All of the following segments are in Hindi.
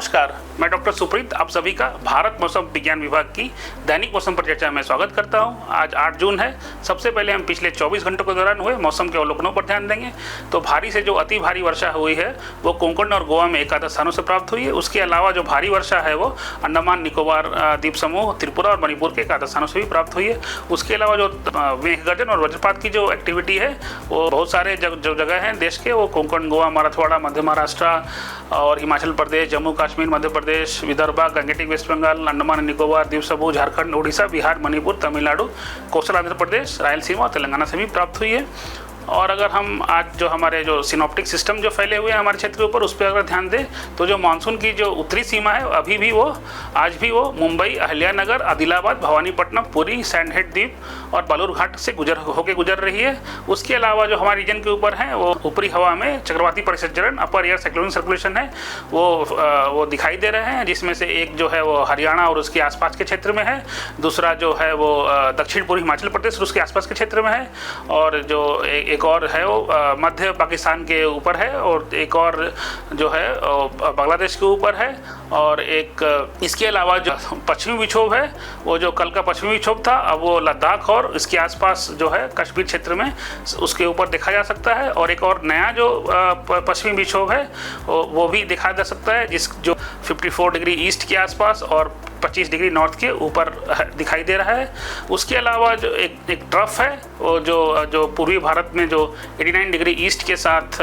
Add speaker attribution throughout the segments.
Speaker 1: नमस्कार, मैं डॉक्टर सुप्रीत आप सभी का भारत मौसम विज्ञान विभाग की दैनिक मौसम पर चर्चा में स्वागत करता हूं। आज 8 जून है। सबसे पहले हम पिछले 24 घंटों के दौरान हुए मौसम के अवलोकनों पर ध्यान देंगे। तो भारी से जो अति भारी वर्षा हुई है वो कोंकण और गोवा में एकादश स्थानों से प्राप्त हुई है। उसके अलावा जो भारी वर्षा है वो अंडमान निकोबार द्वीप समूह, त्रिपुरा और मणिपुर के एकादश स्थानों से भी प्राप्त हुई है। उसके अलावा जो मेघगर्जन और वज्रपात की जो एक्टिविटी है वो बहुत सारे जो जगह हैं देश के, वो कोंकण, गोवा, मराठवाड़ा, मध्य महाराष्ट्र और हिमाचल प्रदेश, जम्मू कश्मीर, मध्य प्रदेश, विदर्भ, गंगेटिक वेस्ट बंगाल, अंडमान निकोबार द्वीप समूह, झारखंड, उड़ीसा, बिहार, मणिपुर, तमिलनाडु, कोस्टल आंध्र प्रदेश, रायलसीमा और तेलंगाना से भी प्राप्त हुई है। और अगर हम आज जो हमारे जो सिनोप्टिक सिस्टम जो फैले हुए हैं हमारे क्षेत्र के ऊपर, उस पर अगर ध्यान दें तो जो मानसून की जो उत्तरी सीमा है अभी भी वो आज भी वो मुंबई, अहिल्यानगर, आदिलाबाद, भवानीपट्टनम, पुरी, सैंड हेड द्वीप और बालूर घाट से गुजर रही है। उसके अलावा जो हमारे रीजन के ऊपर है वो ऊपरी हवा में चक्रवाती परिसंचरण, अपर एयर साइक्लोनिक सर्कुलेशन है वो दिखाई दे रहे हैं, जिसमें से एक जो है वो हरियाणा और उसके आसपास के क्षेत्र में है, दूसरा जो है वो दक्षिण पूर्वी हिमाचल प्रदेश और उसके आसपास के क्षेत्र में है, और जो एक और है वो मध्य पाकिस्तान के ऊपर है, और एक और जो है बांग्लादेश के ऊपर है, और एक इसके अलावा जो पश्चिमी विक्षोभ है वो जो कल का पश्चिमी विक्षोभ था अब वो लद्दाख और इसके आसपास जो है कश्मीर क्षेत्र में उसके ऊपर देखा जा सकता है। और एक और नया जो पश्चिमी विक्षोभ है वो भी देखा जा सकता है, जो 54 डिग्री ईस्ट के आसपास और 25 डिग्री नॉर्थ के ऊपर दिखाई दे रहा है। उसके अलावा जो एक ट्रफ है वो जो पूर्वी भारत में जो 89 डिग्री ईस्ट के साथ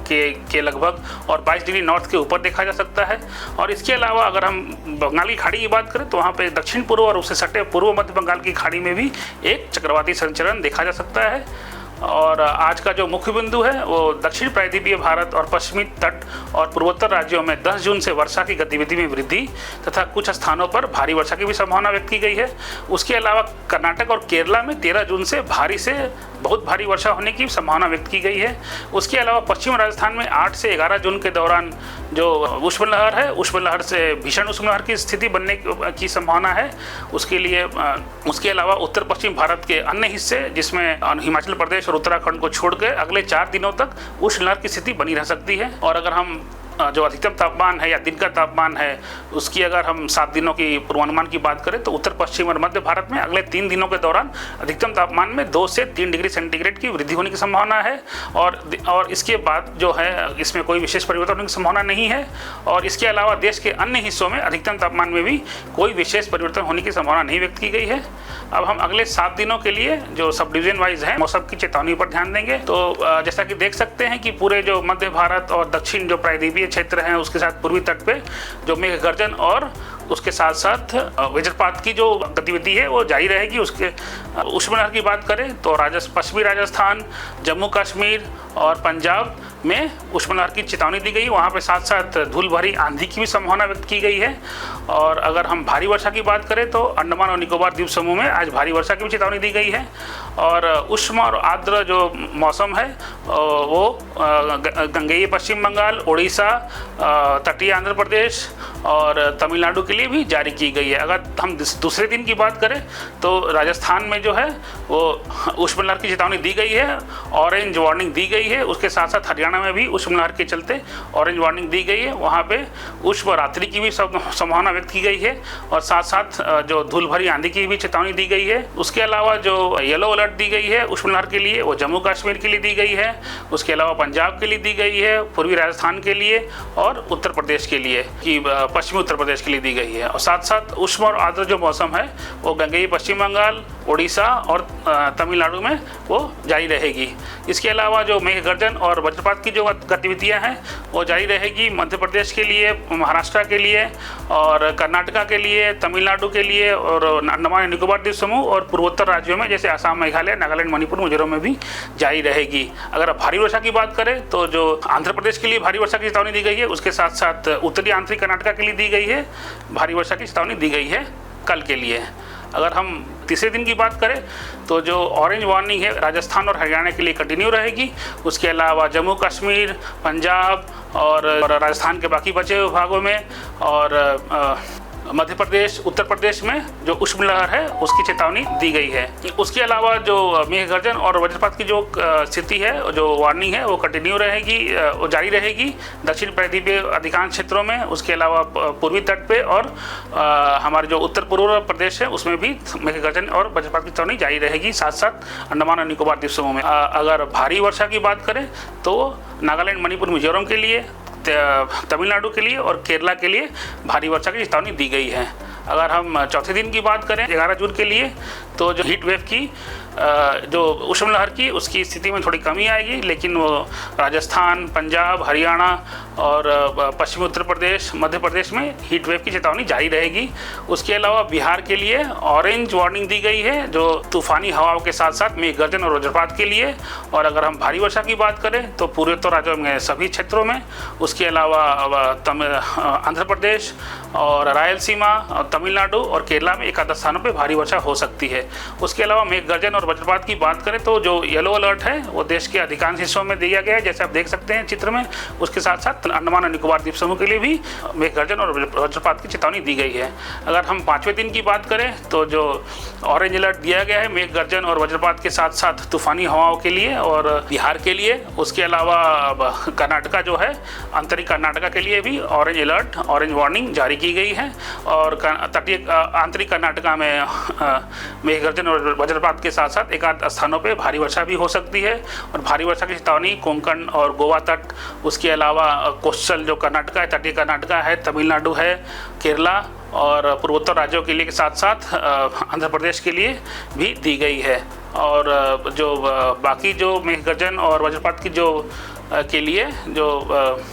Speaker 1: के लगभग और 22 डिग्री नॉर्थ के ऊपर देखा जा सकता है। और इसके अलावा अगर हम बंगाल की खाड़ी की बात करें तो वहाँ पे दक्षिण पूर्व और उससे सटे पूर्व मध्य बंगाल की खाड़ी में भी एक चक्रवाती संचरण देखा जा सकता है। और आज का जो मुख्य बिंदु है वो दक्षिण प्रायद्वीपीय भारत और पश्चिमी तट और पूर्वोत्तर राज्यों में 10 जून से वर्षा की गतिविधि में वृद्धि तथा कुछ स्थानों पर भारी वर्षा की भी संभावना व्यक्त की गई है। उसके अलावा कर्नाटक और केरला में 13 जून से भारी से बहुत भारी वर्षा होने की संभावना व्यक्त की गई है। उसके अलावा पश्चिम राजस्थान में 8 से 11 जून के दौरान जो उष्ण लहर है, उष्ण लहर से भीषण उष्ण लहर की स्थिति बनने की संभावना है। उसके अलावा उत्तर पश्चिम भारत के अन्य हिस्से जिसमें हिमाचल प्रदेश और उत्तराखंड को छोड़कर अगले 4 दिनों तक उष्ण लहर की स्थिति बनी रह सकती है। और अगर हम जो अधिकतम तापमान है या दिन का तापमान है उसकी अगर हम 7 दिनों की पूर्वानुमान की बात करें तो उत्तर पश्चिम और मध्य भारत में अगले 3 दिनों के दौरान अधिकतम तापमान में 2 से 3 डिग्री सेंटीग्रेड की वृद्धि होने की संभावना है। और इसके बाद जो है इसमें कोई विशेष परिवर्तन होने की संभावना नहीं है। और इसके अलावा देश के अन्य हिस्सों में अधिकतम तापमान में भी कोई विशेष परिवर्तन होने की संभावना नहीं व्यक्त की गई है। अब हम अगले 7 दिनों के लिए जो सब डिवीजन वाइज है मौसम की चेतावनी पर ध्यान देंगे। तो जैसा कि देख सकते हैं कि पूरे जो मध्य भारत और दक्षिण जो प्रायद्वीपीय क्षेत्र हैं उसके साथ पूर्वी तट पे जो मेघ गर्जन और उसके साथ साथ वज्रपात की जो गतिविधि है वो जारी रहेगी। उसके उष्ण लहर की बात करें तो पश्चिमी राजस्थान, जम्मू कश्मीर और पंजाब में उष्ण लहर की चेतावनी दी गई। वहाँ पे साथ साथ धूल भरी आंधी की भी संभावना व्यक्त की गई है। और अगर हम भारी वर्षा की बात करें तो अंडमान और निकोबार द्वीप समूह में आज भारी वर्षा की भी चेतावनी दी गई है। और उष्ण और आर्द्र जो मौसम है वो गंगेय पश्चिम बंगाल, उड़ीसा, तटीय आंध्र प्रदेश और तमिलनाडु के लिए भी जारी की गई है। अगर हम दूसरे दिन की बात करें तो राजस्थान में जो है वो उष्ण लहर की चेतावनी दी गई है, ऑरेंज वार्निंग दी गई है। उसके साथ साथ हरियाणा में भी उष्ण लहर के चलते ऑरेंज वार्निंग दी गई है। वहाँ पे उष्ण रात्रि की भी संभावना व्यक्त की गई है और साथ साथ जो धूल भरी आंधी की भी चेतावनी दी गई है। उसके अलावा जो येलो अलर्ट दी गई है उष्ण लहर के लिए वो जम्मू कश्मीर के लिए दी गई है। उसके अलावा पंजाब के लिए दी गई है, पूर्वी राजस्थान के लिए और उत्तर प्रदेश के लिए कि पश्चिमी उत्तर प्रदेश के लिए दी गई है। और साथ साथ उष्ण और आर्द्र जो मौसम है वो गंगेय पश्चिम बंगाल, उड़ीसा और तमिलनाडु में वो जारी रहेगी। इसके अलावा जो मेघ गर्जन और वज्रपात की जो गतिविधियां हैं वो जारी रहेगी मध्य प्रदेश के लिए, महाराष्ट्र के लिए और कर्नाटका के लिए, तमिलनाडु के लिए और अंडमान निकोबार द्वीप समूह और पूर्वोत्तर राज्यों में जैसे असम, मेघालय, नागालैंड, मणिपुर, मिजोरम में भी जारी रहेगी। अगर भारी वर्षा की बात करें तो जो आंध्र प्रदेश के लिए भारी वर्षा की चेतावनी दी गई है उसके साथ साथ उत्तरी आंतरिक कर्नाटका के लिए दी गई है, भारी वर्षा की चेतावनी दी गई है कल के लिए। अगर हम तीसरे दिन की बात करें तो जो ऑरेंज वार्निंग है राजस्थान और हरियाणा के लिए कंटिन्यू रहेगी। उसके अलावा जम्मू कश्मीर, पंजाब और राजस्थान के बाकी बचे हुए भागों में और मध्य प्रदेश, उत्तर प्रदेश में जो उष्ण लहर है उसकी चेतावनी दी गई है। उसके अलावा जो मेघ गर्जन और वज्रपात की जो स्थिति है, जो वार्निंग है, वो कंटिन्यू रहेगी, वो जारी रहेगी दक्षिण प्रायद्वीपीय अधिकांश क्षेत्रों में। उसके अलावा पूर्वी तट पे और हमारे जो उत्तर पूर्व प्रदेश है उसमें भी मेघ गर्जन और वज्रपात की चेतावनी जारी रहेगी, साथ साथ अंडमान और निकोबार द्वीप समूह में। अगर भारी वर्षा की बात करें तो नागालैंड, मणिपुर, मिजोरम के लिए, तमिलनाडु के लिए और केरला के लिए भारी वर्षा की चेतावनी दी गई है। अगर हम चौथे दिन की बात करें 11 जून के लिए, तो जो हीट वेव की जो उष्ण लहर की उसकी स्थिति में थोड़ी कमी आएगी, लेकिन वो राजस्थान, पंजाब, हरियाणा और पश्चिमी उत्तर प्रदेश, मध्य प्रदेश में हीट वेव की चेतावनी जारी रहेगी। उसके अलावा बिहार के लिए ऑरेंज वार्निंग दी गई है, जो तूफानी हवाओं के साथ साथ मेघ गर्जन और वज्रपात के लिए। और अगर हम भारी वर्षा की बात करें तो पूर्वोत्तर राज्यों में सभी क्षेत्रों में। उसके अलावा आंध्र प्रदेश और रायलसीमा और तमिलनाडु और केरला में एक आध स्थानों पर भारी वर्षा हो सकती है। उसके अलावा मेघ गर्जन और वज्रपात की बात करें तो जो येलो अलर्ट है वो देश के अधिकांश हिस्सों में दिया गया है, जैसे आप देख सकते हैं चित्र में। उसके साथ साथ अंडमान और निकोबार द्वीप समूह के लिए भी मेघ गर्जन और वज्रपात की चेतावनी दी गई है। अगर हम 5वें दिन की बात करें तो जो ऑरेंज अलर्ट दिया गया है मेघ गर्जन और वज्रपात के साथ साथ तूफानी हवाओं के लिए और बिहार के लिए। उसके अलावा कर्नाटका जो है, आंतरिक कर्नाटका के लिए भी ऑरेंज अलर्ट, ऑरेंज वार्निंग जारी की गई है। और तटीय आंतरिक कर्नाटका में मेघ गर्जन और वज्रपात के साथ साथ एक आध स्थानों पे भारी वर्षा भी हो सकती है। और भारी वर्षा की चेतावनी कोंकण और गोवा तट, उसके अलावा कोस्टल जो कर्नाटका है, तटीय कर्नाटका है, तमिलनाडु है, केरला और पूर्वोत्तर राज्यों के लिए के साथ साथ आंध्र प्रदेश के लिए भी दी गई है। और जो बाकी जो मेघ गर्जन और वज्रपात की जो के लिए जो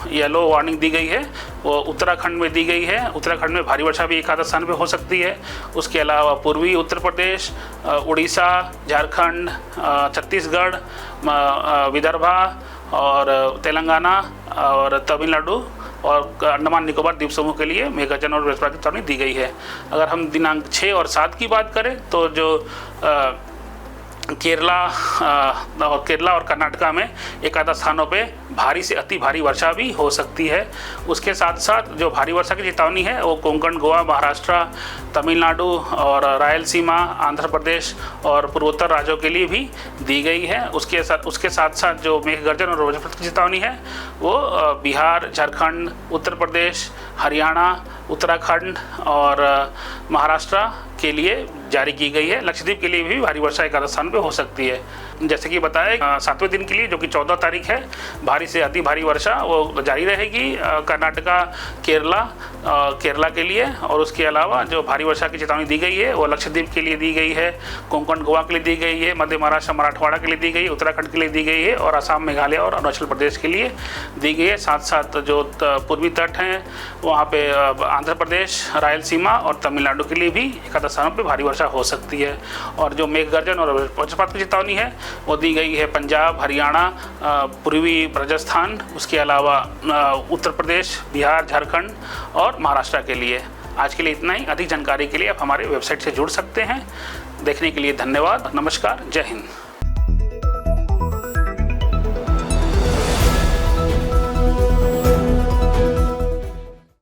Speaker 1: येलो वार्निंग दी गई है वो उत्तराखंड में दी गई है। उत्तराखंड में भारी वर्षा भी एक आध स्थान पे हो सकती है। उसके अलावा पूर्वी उत्तर प्रदेश, उड़ीसा, झारखंड, छत्तीसगढ़, विदर्भा और तेलंगाना और तमिलनाडु और अंडमान निकोबार द्वीप समूह के लिए मेघ गर्जन और वज्रपात की चेतावनी दी गई है। अगर हम दिनांक 6 और 7 की बात करें तो जो केरला और कर्नाटका में एक आध स्थानों पे भारी से अति भारी वर्षा भी हो सकती है। उसके साथ साथ जो भारी वर्षा की चेतावनी है वो कोंकण, गोवा, महाराष्ट्र, तमिलनाडु और रायलसीमा, आंध्र प्रदेश और पूर्वोत्तर राज्यों के लिए भी दी गई है। उसके साथ साथ जो मेघ गर्जन और वज्रपात की चेतावनी है वो बिहार, झारखंड, उत्तर प्रदेश, हरियाणा, उत्तराखंड और महाराष्ट्र के लिए जारी की गई है। लक्षद्वीप के लिए भी भारी वर्षा एक आध स्थान पे हो सकती है। जैसे कि बताया 7वें दिन के लिए जो कि 14 तारीख है, भारी से अति भारी वर्षा वो जारी रहेगी कर्नाटका, केरला के लिए। और उसके अलावा जो भारी वर्षा की चेतावनी दी गई है वो लक्षद्वीप के लिए दी गई है, कोंकण, गोवा के लिए दी गई है, मध्य महाराष्ट्र, मराठवाड़ा के लिए दी गई है, उत्तराखंड के लिए दी गई है और असम, मेघालय और अरुणाचल प्रदेश के लिए दी गई है। साथ साथ जो पूर्वी तट हैं वहाँ पे आंध्र प्रदेश, रायलसीमा और तमिलनाडु के लिए भी एक आध स्थानों पर भारी वर्षा हो सकती है। और जो मेघ गर्जन और वज्रपात की चेतावनी है वो दी गई है पंजाब, हरियाणा, पूर्वी राजस्थान, उसके अलावा उत्तर प्रदेश, बिहार, झारखंड और महाराष्ट्र के लिए। आज के लिए इतना ही। अधिक जानकारी के लिए आप हमारे वेबसाइट से जुड़ सकते हैं। देखने के लिए धन्यवाद। नमस्कार। जय हिंद।